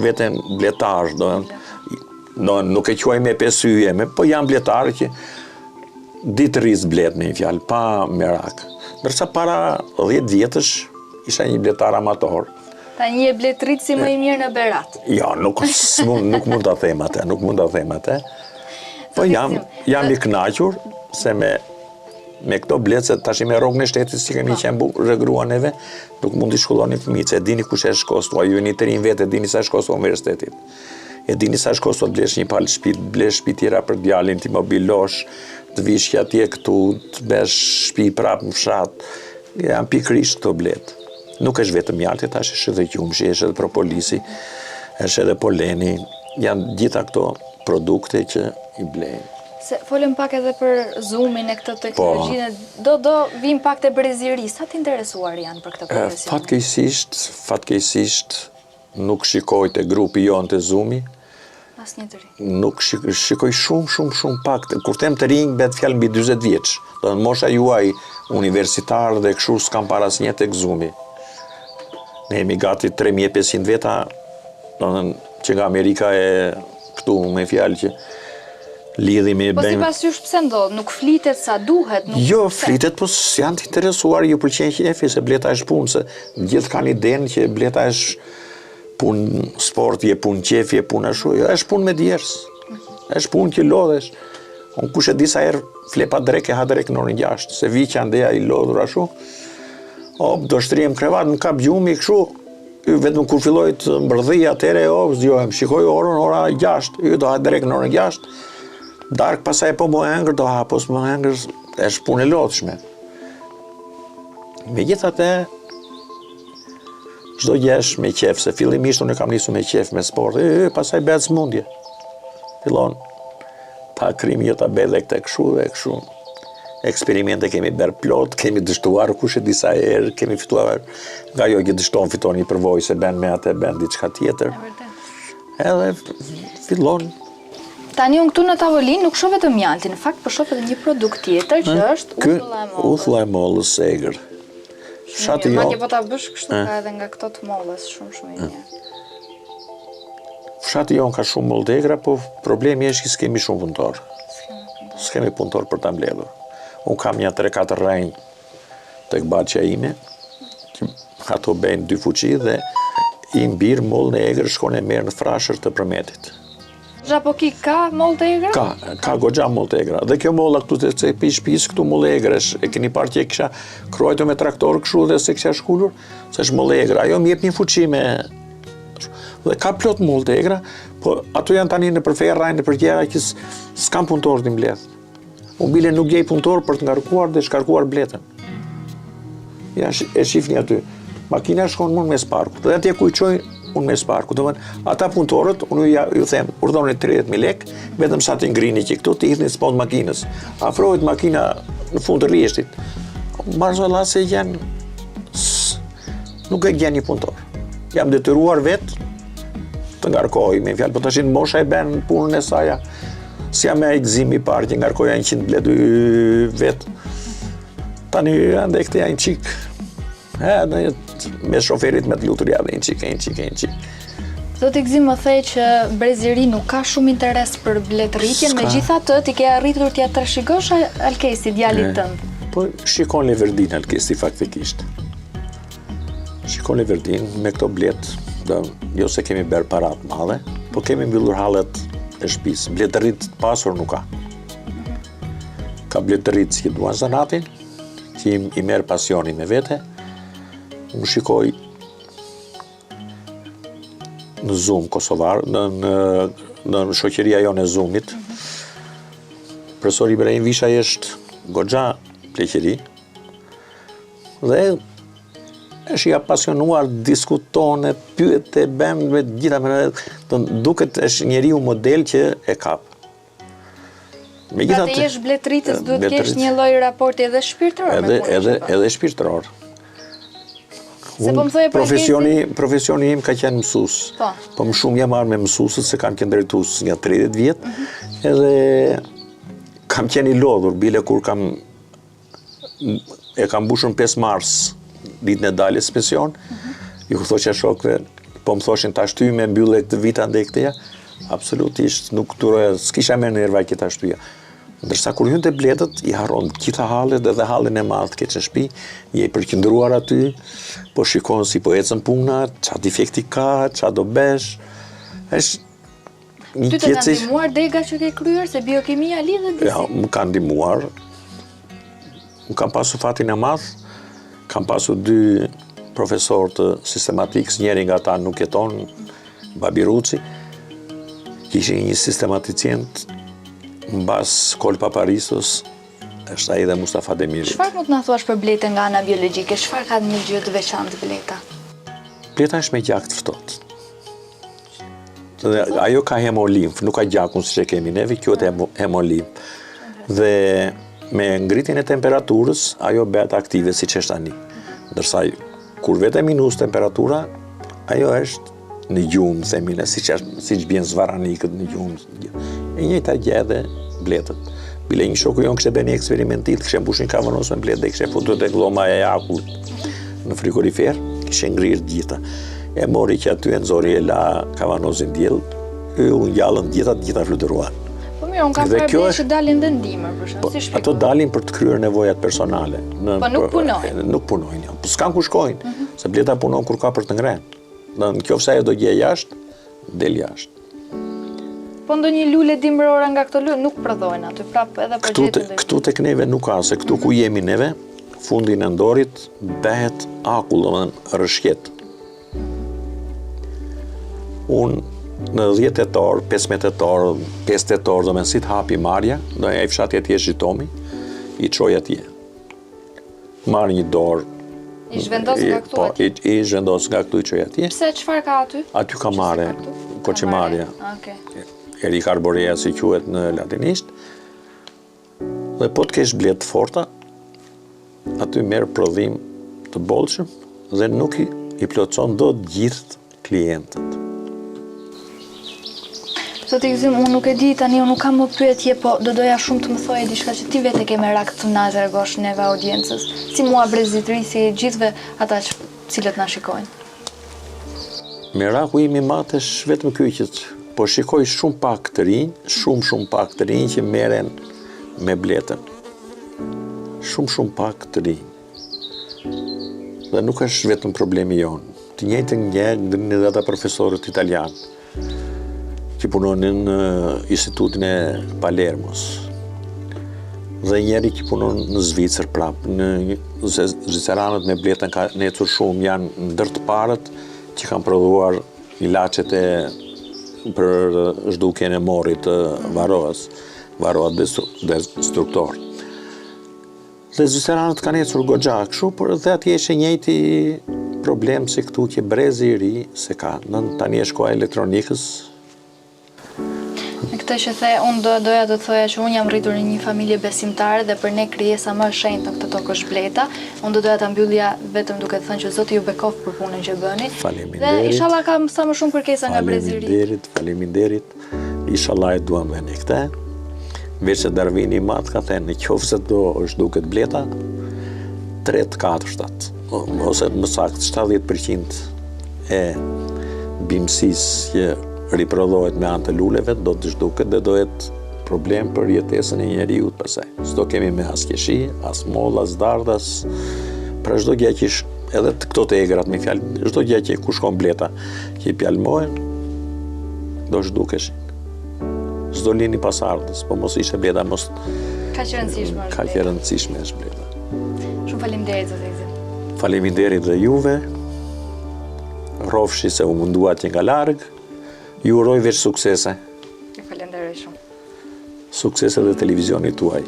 veten bletar, nuk e quaj me pesyje, po jam bletar që ditë rris blet me një fjalë, pa merak. Ndërsa para 10 vjetësh isha një bletar amator. Tani je bletrit si më i mirë në Berat. Jo, nuk mund ta them atë. Po jam i kënaqur se me këto blet, se tash me rrogën e shtetit si kemi qenë rregruar neve, nuk mund të shkolloni fëmijët, se e dini kush është kosto, ju jeni të rinj vetë, e dini sa është kosto universitetit. E dini sa është kosto të blesh një palë shtëpi, të blesh shtëpi tjera për djalin, ti mobilosh, të vish atje këtu, të besh shtëpi prapë në fshat. Janë pikërisht këto blet. Nuk është vetëm mjalti, tash është edhe qumshi, është edhe propolisi, është edhe poleni, janë gjitha këto produkte që i blejnë. Se folëm pak edhe për zoomin e këtë teknologjinë, do vim pak të breziri, sa të interesuar janë për këtë profesion? Fatkeqësisht, nuk shikoj të grupi jonë të zoomi, nuk shikoj shumë pak, kur them të rinj, bet fjalë mbi 40 vjeç, do në mosha juaj universitar dhe kështu s'kam para asnjë tek zoomi. Ne jemi gati 3500 veta, që nga Amerika e këtu me fjalë që lidhimi po si pas jush pse ndodh, nuk flitet sa duhet? Jo, flitet, po janë të interesuar, ju pëlqen qefi, se bleta është punë, se gjithë kanë idenë që bleta është punë sport, je punë qefi, je punë ashtu, jo, është punë me djerës, është punë që lodhesh. Unë kush e disa herë flepa dreke, ha dreke në orën 6, se vi që andeja i lodhur ashtu, do shtrijem krevat, më kap gjumi, kështu, vetëm kur filloj të mbërdhij atere, zgjohem, shikoj orën, ora 6, do ha dreke në orën 6, dark pasaj po më hengër, do ha, po s'më hengër, është punë e lodhshme. Megjithatë, çdo gjesh me qef, se fillimisht unë kam nisur me qef me sport, pasaj bëhet smundje. Fillon ta krimi jo ta bëj dhe këtë kështu. Eksperimente kemi bërë plot, kemi dështuar kush e disa herë, kemi fituar, nga jo që fiton një përvojë se ben me atë, ben diçka tjetër. Edhe fillon. Tani unë këtu në tavolinë nuk shoh vetëm mjaltin, në fakt po shoh edhe një produkt tjetër që është uthulla e mollës. Uthulla e mollës egër. Fshati jo. Madje po ta bësh kështu ka edhe nga këto të mollës shumë i mirë. Fshati jon ka shumë mollë të egra, po problemi është që s'kemi shumë punëtor. S'kemi punëtor për ta mbledhur. Unë kam një 3-4 rrenj tek baçja ime, që ato bëjnë 2 fuqi dhe i mbir mollën e egër, shkon e merr në frashër të Përmetit. Zhapoki ka mollë të egra? Ka goxha mollë të egra. Dhe kjo molla këtu të shtëpis këtu mollë e egra, e keni parë që e kisha kruajtur me traktor kështu dhe se kisha shkullur, se është mollë e egra. Ajo më jep një fuqi me dhe ka plot mollë të egra, po ato janë tani në përferra, në përgjera që s'kam punëtor të mbledh. Unë bile nuk gjej punëtor për të ngarkuar dhe shkarkuar bletën. Ja, e shifni aty. Makina shkon mund me sparku. Dhe atje ku i çoj unë me sparku. Ata punëtorët, unë ju them, urdhoni 30.000 lek, vetëm sa të ngrini që këtu, të hidhni spod makinës. Afrohet makina në fund të rrjeshtit. Marzolla se janë, nuk e gjen një punëtor. Jam detyruar vetë të ngarkoj, me fjalë, po tashin mosha e bën punën e saja. Si jam me gëzimi i parë që ngarkoja 100 bledu vetë. Tani ande këtë janë qik. Me shoferit me të lutur ja dhe një qik. Zoti Gzim më thej që Breziri nuk ka shumë interes për bletëritjen, megjithatë ti ke arritur t'ja trashëgosh Alkesi djalit tënd. Po shikon Leverdin Alkesi faktikisht. Shikon Leverdin me këto blet, jo se kemi bërë parat madhe, po kemi mbyllur hallet e shtëpisë. Bletërit pasur nuk ka. Ka bletërit që duan zanatin, që i merr pasionin me vete. Unë shikoj në Zoom kosovar, në shoqëria jonë e Zoomit. Profesor Ibrahim Vishaj është goxha pleqëri dhe është i apasionuar, diskuton, pyet e bën me gjitha duket është njeriu model që e kap. Pra të jesh bletëritës duhet kesh një lloj raporti edhe shpirtëror me punën. Edhe shpirtëror. Profesioni im ka qenë mësues. Po më shumë jam marrë me mësuesët se kam qenë drejtues nga 30 vjet, edhe kam qenë i lodhur, bile kur kam mbushur 5 mars, ditën e daljes pension, ju thoshja shokëve, po më thoshin ta shty me mbyllë këtë vit andej këteja, absolutisht nuk duroja, s'kisha me nerva që ta shtyja. Ndërsa kur hyn te bletët, i harron gjitha hallet, edhe hallin e madh keq në shtëpi, je i përqendruar aty, po shikon si po ecën puna, ç'a defekti ka, ç'a do besh. Është Ty të kanë ndihmuar dega që ke kryer, se biokimia lidhet disi? Ja, më kanë ndihmuar. Më kam pasur fatin e madh, kam pasur 2 profesor të sistematikës, njëri nga ta nuk jeton, Babi Ruci, kishin një sistematicient mbas Kol Paparissos, është ai dhe Mustafa Demiri. Çfarë mund të na thuash për bletën nga ana biologjike? Çfarë ka një gjë të veçantë bleta? Bleta është me gjak të ftohtë. Ajo ka hemolimf, nuk ka gjakun siç e kemi neve, quhet hemolimf. Dhe me ngritjen e temperaturës, ajo bëhet aktive siç është tani. Ndërsa kur vetë minus temperatura, ajo është në gjumë, themi ne, siç bjen zvaranikët në gjumë. E njëjta gjë edhe bletët. Bile një shoku jon kishte bërë një eksperimentit, kishte mbushur kavanos me bletë dhe kishte futur tek lloma e akullit në frigorifer, kishte ngrirë gjitha. E mori që aty e nxori e la kavanozin diell, u ngjallën gjitha fluturuan. Po mirë, unë kam parë që dalin dhe ndimër, për shkak, si shpjegoj? Ato dalin për të kryer nevojat personale. Po nuk punojnë? Nuk punojnë, ja. Po s'kan ku shkojnë, se bleta punon kur ka për të ngrenë. Nëse ajo do gjej jashtë, del jashtë. Po ndonjë lule dimërore nga këto lule nuk prodhohen aty, prapë edhe për gjetën. Këtu tek neve nuk ka, se këtu ku jemi neve, fundin e ndorit bëhet akull, domethënë rrëshqet. Unë në 10 tetor, 15 tetor, 5 tetor, domethënë si të hapi marja, do e fshati atje Zhitomi, i çoj atje. Marr një dorë. I zhvendos nga këtu atje? I zhvendos nga këtu i çoj atje. Pse, çfarë ka aty? Aty ka mare, koqimarja. Erikarborea si quhet në latinisht. Dhe po të kesh bletë forta, aty merr prodhim të bollshëm dhe nuk i plotson dot gjithë klientët. Zoti Gzim, unë nuk e di tani, unë nuk kam më pyetje, po do doja shumë të më thoje diçka që ti vetë ke me rak të na tregosh neve audiencës, si mua brezitëri, si gjithëve ata cilët na shikojnë. Miraku im i madh është vetëm ky që po shikoj shumë pak të rinj, shumë pak të rinj që merren me bletën. Shumë pak të rinj. Dhe nuk është vetëm problemi jonë. Të njëjtën gjë edhe ata profesorët italianë që punonin në Institutin e Palermos. Dhe njeri që punon në Zvicër prapë, se zviceranët me bletën ka ecur shumë, janë ndër të parët që kanë prodhuar ilaçet për zhdukjen e morrit të varroa destruktor. Dhe zviceranët kanë ecur goxha kështu, por dhe atje është njëjti problem si këtu që brezi i ri se ka. Tani është koha e elektronikës. Në këtë që the, unë doja të thoja që unë jam rritur në një familje besimtare dhe për ne krijesa më e shenjtë në këtë tokë është bleta. Unë doja ta mbyllja vetëm duke të thënë që Zoti ju bekoft për punën që bëni. Faleminderit. Dhe inshallah kam sa më shumë kërkesa nga brezi i ri. Faleminderit. Inshallah e duam dhe ne këtë. Veç se Darwini i madh ka thënë, në qoftë se do është duket bleta, 3-4 ose më saktë 70% e bimësisë që riprodhohet me anë të luleve, do të zhduket dhe do jetë problem për jetesën e njeriut pasaj. S'do kemi me as qeshi, as moll, as dardh, pra çdo gjë që edhe këto të egrat me fjalë, çdo gjë që ku shkon bleta, që i pjalmohen, do zhdukeshin. S'do lini pasardhës, po mos ishte bleta, mos... Ka që rëndësishme është bleta. Ka që rëndësishme është bleta. Shumë faleminderit, Zoti Gzim. Faleminderit dhe juve, rrofshi se u munduat që nga larg, ju uroj veç suksese. Ju falenderoj shumë. Suksese dhe televizionit tuaj.